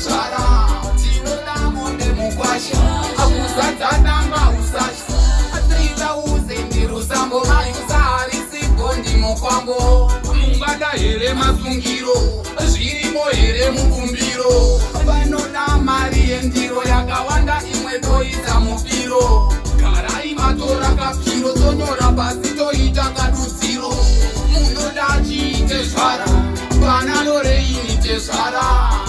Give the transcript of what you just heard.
zvara tinodamonde mukwasha akuzadzananga usashi atrita uzendirusambo makusarisigondi mukwambo mungada here masungiro zvirimo here mukumbiro